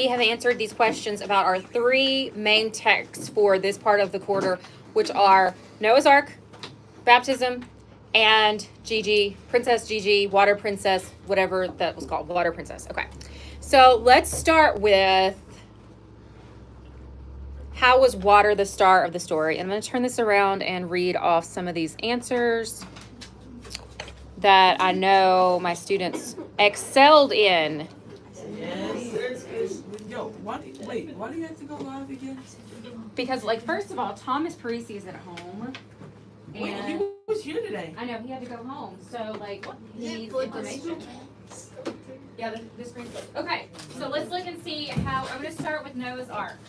have answered these questions about our three main texts for this part of the quarter, which are Noah's Ark, baptism, and Gigi, Princess Gigi, Water Princess, whatever that was called, Water Princess. Okay. So let's start with how was water the star of the story? I'm going to turn this around and read off some of these answers that I know my students excelled in. Yes. Yo, why do you have to go live again? Because, like, first of all, Thomas Parisi is at home. Wait, he And was here today. I know, he had to go home. So, like, he needs information. Yeah, the screen's flipped. Okay, so let's look and see how. I'm going to start with Noah's Ark.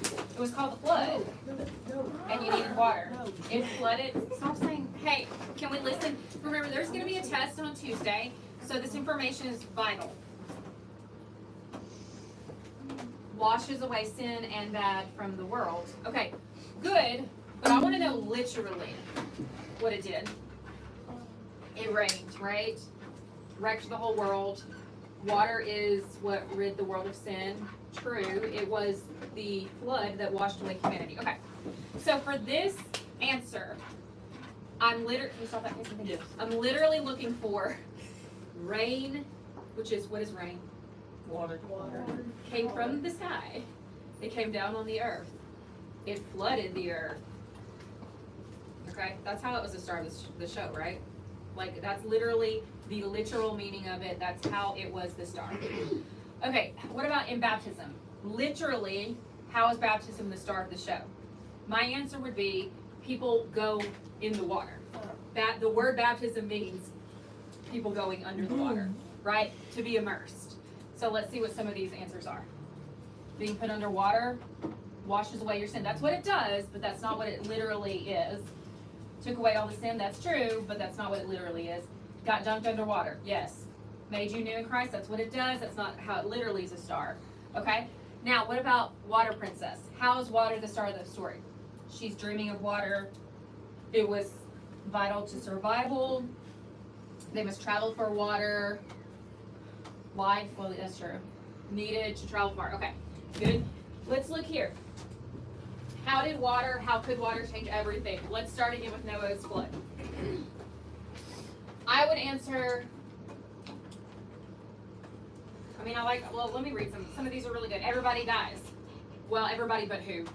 It was called the flood, and you needed water. It flooded. Stop saying, hey, can we listen? Remember, there's going to be a test on Tuesday, so this information is vital. Washes away sin and bad from the world. Okay, good, but I want to know literally what it did. It rained, right? Wrecked the whole world. Water is what rid the world of sin. True, it was the flood that washed away humanity. Okay, so for this answer, I'm literally, can you stop that? Thank you. I'm literally looking for rain, which is, what is rain? Water. Came from the sky. It came down on the earth. It flooded the earth. Okay, that's how it was the start of the show, right? Like, that's literally the literal meaning of it. That's how it was the start. Okay, what about in baptism? Literally, how is baptism the start of the show? My answer would be people go in the water. That the word baptism means people going under the water, right? To be immersed. So let's see what some of these answers are. Being put under water washes away your sin. That's what it does, but that's not what it literally is. Took away all the sin, that's true, but that's not what it literally is. Got dunked under water, yes. Made you new in Christ, that's what it does. That's not how it literally is a star. Okay? Now, what about Water Princess? How is water the star of the story? She's dreaming of water. It was vital to survival. They must travel for water. Why? Well, that's true. Needed to travel far. Okay, good. Let's look here. How could water change everything? Let's start again with Noah's flood. I would answer, let me read some. Some of these are really good. Everybody dies. Well, everybody but who?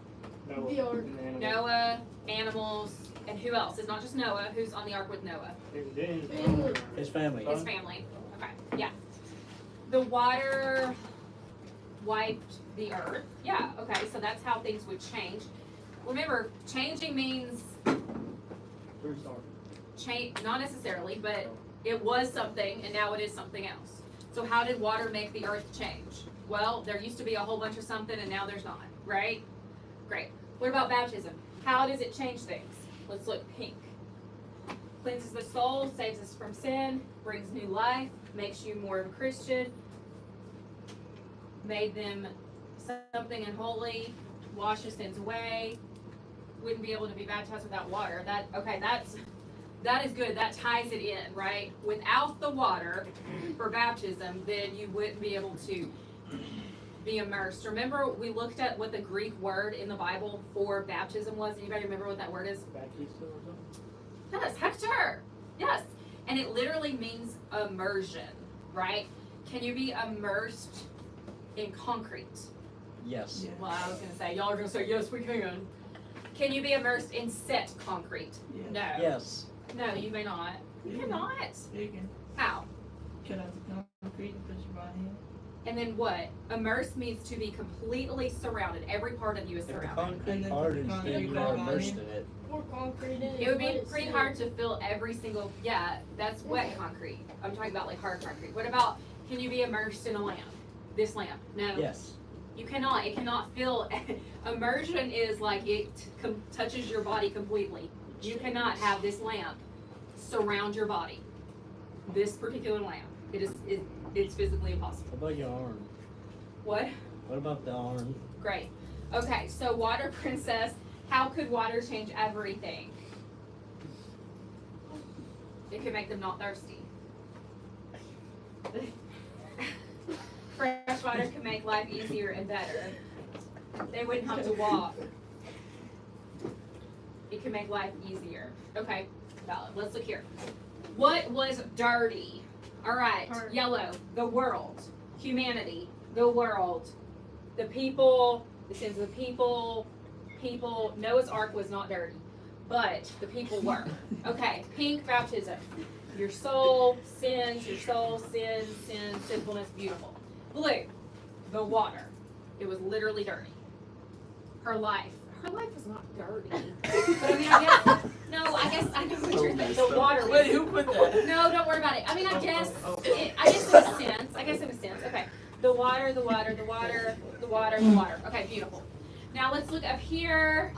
Noah, animals, and who else? It's not just Noah. Who's on the ark with Noah? His family. His family. Okay, yeah. The water wiped the earth. Yeah, okay, so that's how things would change. Remember, changing means change, not necessarily, but it was something and now it is something else. So how did water make the earth change? Well, there used to be a whole bunch of something and now there's not, right? Great. What about baptism? How does it change things? Let's look pink. Cleanses the soul, saves us from sin, brings new life, makes you more of a Christian, made them something unholy, washes sins away. Wouldn't be able to be baptized without water. That is good. That ties it in, right? Without the water for baptism, then you wouldn't be able to be immersed. Remember, we looked at what the Greek word in the Bible for baptism was. Anybody remember what that word is? Yes, Hector. Yes. And it literally means immersion, right? Can you be immersed in concrete? Yes. Well, I was going to say, y'all are going to say, yes, we can. Can you be immersed in set concrete? Yes. No. Yes. No, you may not. You cannot. You can How? cut out the concrete and put your body in. And then what? Immerse means to be completely surrounded. Every part of you is If the surrounded. concrete And then part put is the then concrete you are on immersed it. in it. Or concrete in It would be pretty hard to fill every single, yeah, that's wet concrete. I'm talking about like hard concrete. What about, can you be immersed in a lamp? This lamp? No. Yes. You cannot. It cannot fill. Immersion is like it touches your body completely. You cannot have this lamp surround your body. This particular lamp. It's physically impossible. What about your arm? What? What about the arm? Great. Okay, so Water Princess, how could water change everything? It could make them not thirsty. Fresh fresh water can make life easier and better. They wouldn't have to walk. It can make life easier. Okay, valid. Let's look here. What was dirty? All right, yellow, the world. Humanity, the world. The people, the sins of the people. Noah's Ark was not dirty, but the people were. Okay, pink, baptism. Your soul, sins, sinfulness, beautiful. Blue, the water. It was literally dirty. Her life was not dirty. But I mean, I guess I know what you're saying. The water was. Wait, who put that? No, don't worry about it. I mean, I guess it was sense. Okay. The water. Okay, beautiful. Now let's look up here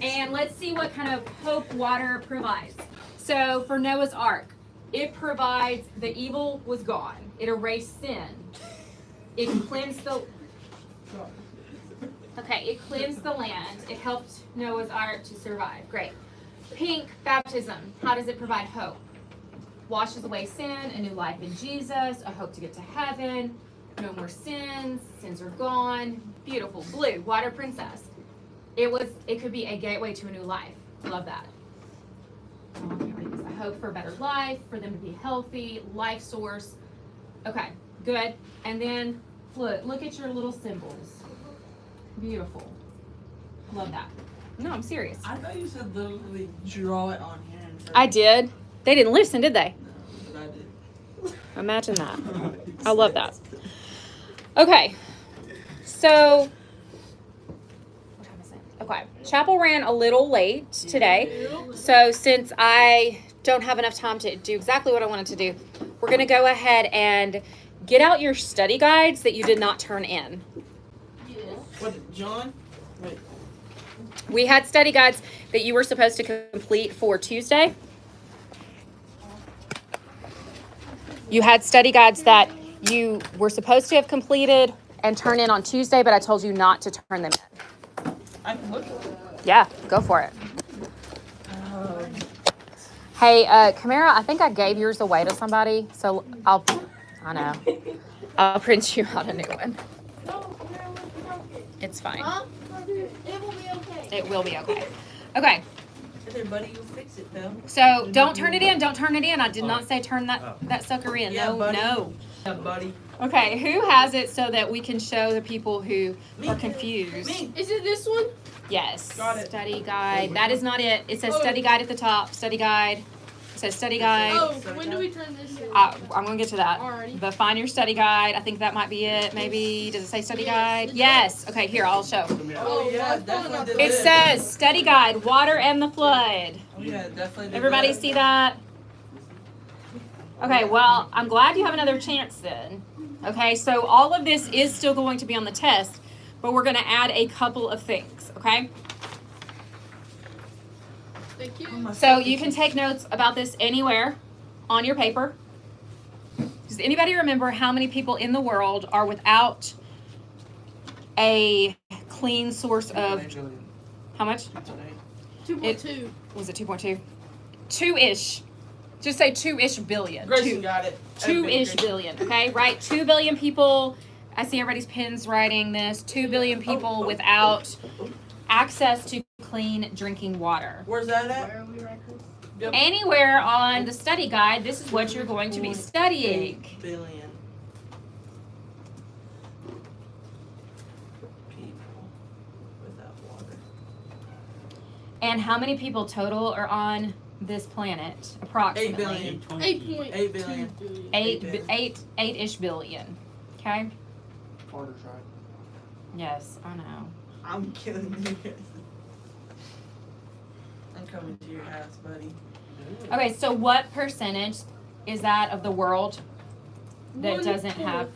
and let's see what kind of hope water provides. So for Noah's Ark, it provides the evil was gone. It erased sin. It cleansed the it cleansed the land. It helped Noah's Ark to survive. Great. Pink, baptism. How does it provide hope? Washes away sin, a new life in Jesus, a hope to get to heaven, no more sins are gone. Beautiful. Blue, water princess. It could be a gateway to a new life. Love that. A hope for a better life, for them to be healthy, life source. Okay, good. And then look at your little symbols. Beautiful. Love that. No, I'm serious. I thought you said literally draw it on here. I did. They didn't listen, did they? No, but I did. Imagine that. I love that. Okay. So, what time is it? Okay. Chapel ran a little late today. So, since I don't have enough time to do exactly what I wanted to do, we're going to go ahead and get out your study guides that you did not turn in. What, John? Wait. We had study guides that you were supposed to complete for Tuesday. You had study guides that you were supposed to have completed and turn in on Tuesday, but I told you not to turn them in. I can look at it. Yeah, go for it. Hey, Kamara, I think I gave yours away to somebody, so I'll print you out a new one. It's fine. It will be okay. It will be okay. Okay. Hey, buddy, you'll fix it, though. So don't turn it in. Don't turn it in. I did not say turn that sucker in. Yeah, No, buddy. no. Yeah, buddy. Okay, who has it so that we can show the people who Me. are confused? Me. Is it this one? Yes. Got it. Study guide. That is not it. It says study guide at the top. Study guide. It says study guide. Oh, when do we turn this in? I'm going to get to that. Alrighty. But find your study guide. I think that might be it. Maybe. Does it say study Yes, guide? it Yes. Okay, here, I'll show. Oh, yeah, my definitely phone did It this. says study guide, water and the flood. Oh, yeah, definitely did Everybody that. see that? Okay, well, I'm glad you have another chance then. Okay, so all of this is still going to be on the test, but we're going to add a couple of things, okay? Thank you. Oh, my So you can take notes about this anywhere on your paper. Does anybody remember how many people in the world are without a clean source of, how much? 2.2. Was it 2.2? 2-ish. Just say 2-ish billion. Grayson got it. 2-ish billion, okay? Right? 2 billion people. I see everybody's pens writing this. 2 billion people without access to clean drinking water. Where's that Where at? are we right now? Yep. Anywhere on the study guide, this is what you're going to be studying. 8 billion people without water. And how many people total are on this planet? Approximately. 8 billion. 8.2 8 billion. billion. 8-ish billion. Okay? Carter's right. Yes, I know. I'm killing you guys. I'm coming to your house, buddy. Okay, so what percentage is that of the world that doesn't have?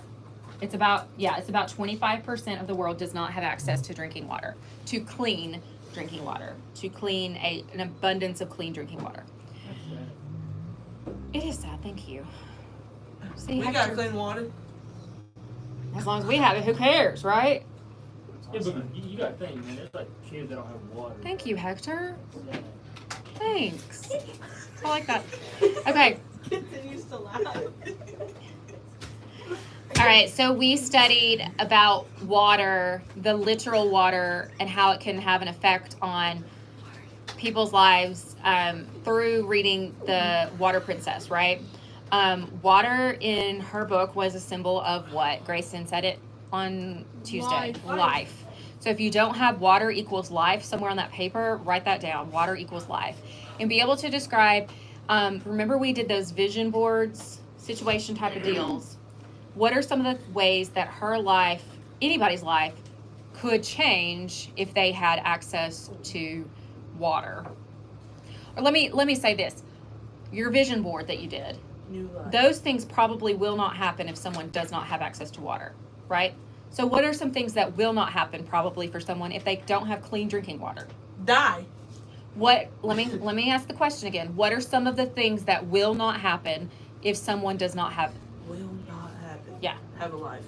It's about 25% of the world does not have access to drinking water, to clean drinking water, to clean an abundance of clean drinking water. It is sad. Thank you. See, We got Hector, clean water. as long as we have it, who cares, right? Yeah, but you got things, man. There's like kids that don't have water. Thank you, Hector. Thanks. I like that. Okay. Continues to laugh. All right, so we studied about water, the literal water, and how it can have an effect on people's lives through reading the Water Princess, right? Water in her book was a symbol of what? Grayson said it on Tuesday. Life. So if you don't have water equals life somewhere on that paper, write that down. Water equals life. And be able to describe, remember we did those vision boards, situation type of deals. What are some of the ways that her life, anybody's life, could change if they had access to water? Or let me say this. Your vision board that you did, New life. those things probably will not happen if someone does not have access to water, right? So what are some things that will not happen probably for someone if they don't have clean drinking water? Die. Let me ask the question again. What are some of the things that will not happen if someone does not have? Will not happen. Yeah. Have a life.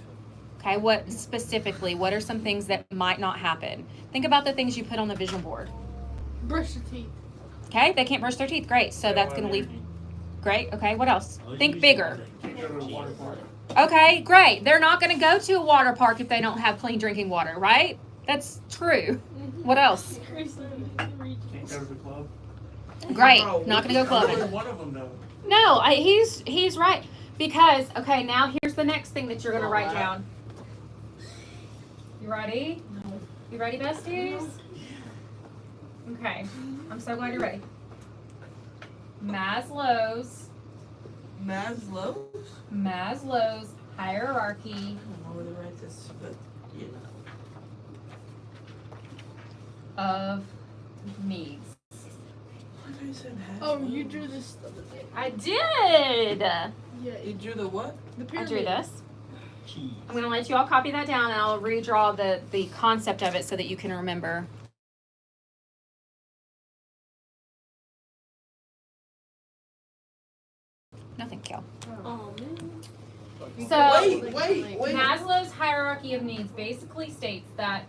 Okay, what specifically? What are some things that might not happen? Think about the things you put on the vision board. Brush your teeth. Okay, they can't brush their teeth. Great. So that's going to leave. Great. Okay, what else? Oh, Think you bigger. Can't go to a water park. Okay, great. They're not going to go to a water park if they don't have clean drinking water, right? That's true. What else? Can't go to the club. Great. Oh, Not going to go clubbing. One of them though. No, he's right. Because, okay, now here's the next thing that you're going to write down. You ready? No. You ready, besties? Okay. I'm so glad you're ready. Maslow's hierarchy I don't know where to write this, but you know. of needs. What I said Oh, you drew this the other day. I did. Yeah, You drew the what? the I pyramid. drew this. Cheese. I'm going to let you all copy that down and I'll redraw the concept of it so that you can remember. Nothing, Kel. Oh, man. So, Wait. Maslow's hierarchy of needs basically states that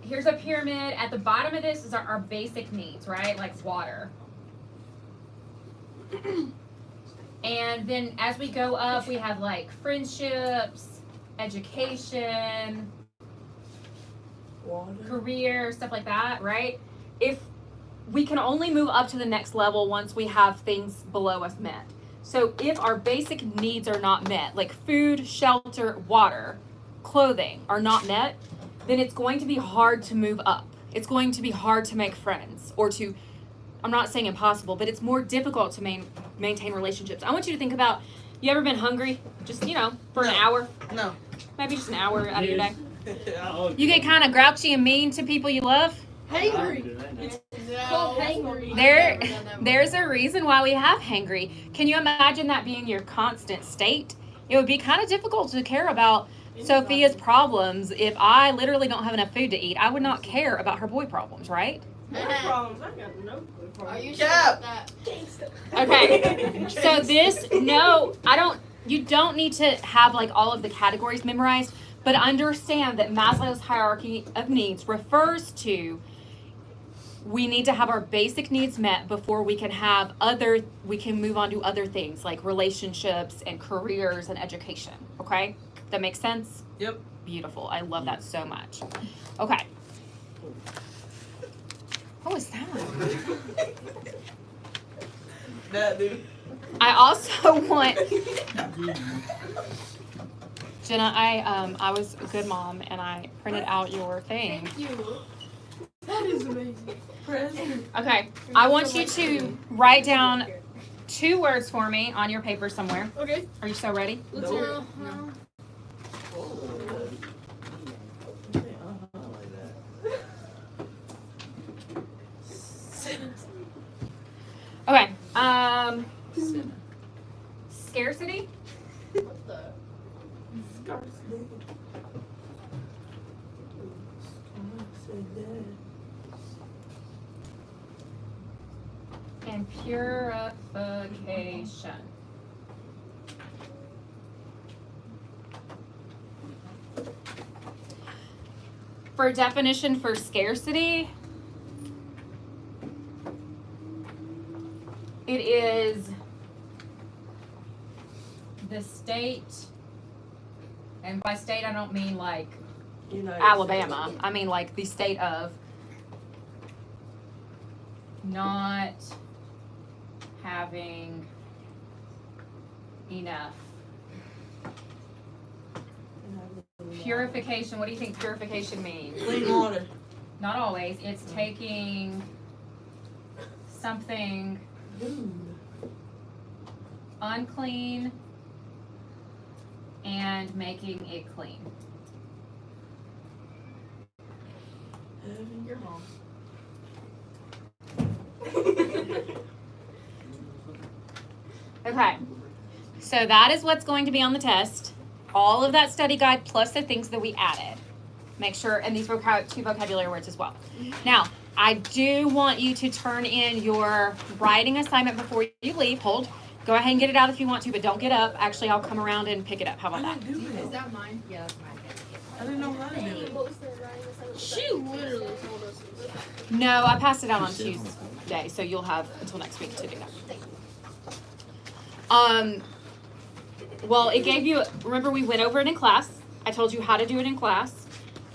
here's a pyramid. At the bottom of this is our basic needs, right? Like water. And then as we go up, we have like friendships, education, Water. career, stuff like that, right? If we can only move up to the next level once we have things below us met. So if our basic needs are not met, like food, shelter, water, clothing are not met, then it's going to be hard to move up. It's going to be hard to make friends or to, I'm not saying impossible, but it's more difficult to maintain relationships. I want you to think about, you ever been hungry? Just, for an No. hour? No. Maybe just an hour out of your day. Oh, You get kind of grouchy and mean to people you love? Hangry. No, hangry. There's a reason why we have hangry. Can you imagine that being your constant state? It would be kind of difficult to care about Sophia's problems if I literally don't have enough food to eat. I would not care about her boy problems, right? Problems. I got no problems. Are you sure Cap. about that? Okay. So you don't need to have like all of the categories memorized, but understand that Maslow's hierarchy of needs refers to we need to have our basic needs met before we can move on to other things like relationships and careers and education. Okay? That makes sense? Yep. Beautiful. I love that so much. Okay. What was that? That dude. I also want Jenna, I was a good mom and I printed out your thing. Thank you. That is amazing. President. Okay. I want you to write down 2 words for me on your paper somewhere. Okay. Are you so ready? Let's No. hear it. Okay. Scarcity, What the? and purification. For definition for scarcity, it is the state And by state, I don't mean like United Alabama. States. I mean like the state of not having enough. Purification, what do you think purification means? Clean water. Not always. It's taking something unclean and making it clean. Your mom. Okay. So that is what's going to be on the test. All of that study guide plus the things that we added. Make sure, and these two vocabulary words as well. Now, I do want you to turn in your writing assignment before you leave. Hold. Go ahead and get it out if you want to, but don't get up. Actually, I'll come around and pick it up. How about I that? didn't do Is that. that mine? Yeah, that's mine. I didn't know how to do it. What was the writing assignment? She literally told us. No, I passed it out on Tuesday, so you'll have until next week to do that. Well, it gave you, remember we went over it in class. I told you how to do it in class.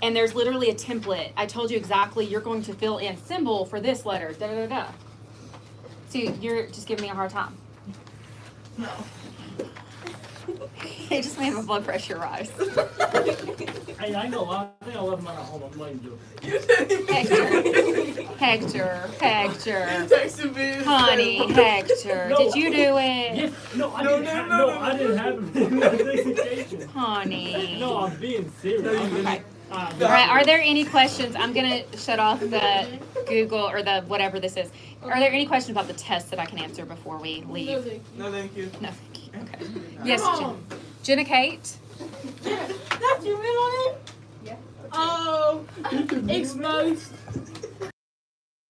And there's literally a template. I told you exactly, you're going to fill in symbol for this letter, da da da da. See, you're just giving me a hard time. No. It just made my blood pressure rise. Hey, I know. I think I left mine at home. I'm letting you. You didn't even Hector, You texted me. and honey, said- Hector, No. did you do it? Yes. No, I No, didn't. no, have, no, no, no, I no. didn't have it in this occasion. Honey. No, I'm being serious. No, you didn't. Okay. Uh, All right, are there any questions? I'm gonna shut off the Google or the whatever this is. Are there any questions about the test that I can answer before we leave? No, thank you. No, thank you. Okay. No. Yes, Jenna Kate? That's your middle name? Yeah. Oh, exposed.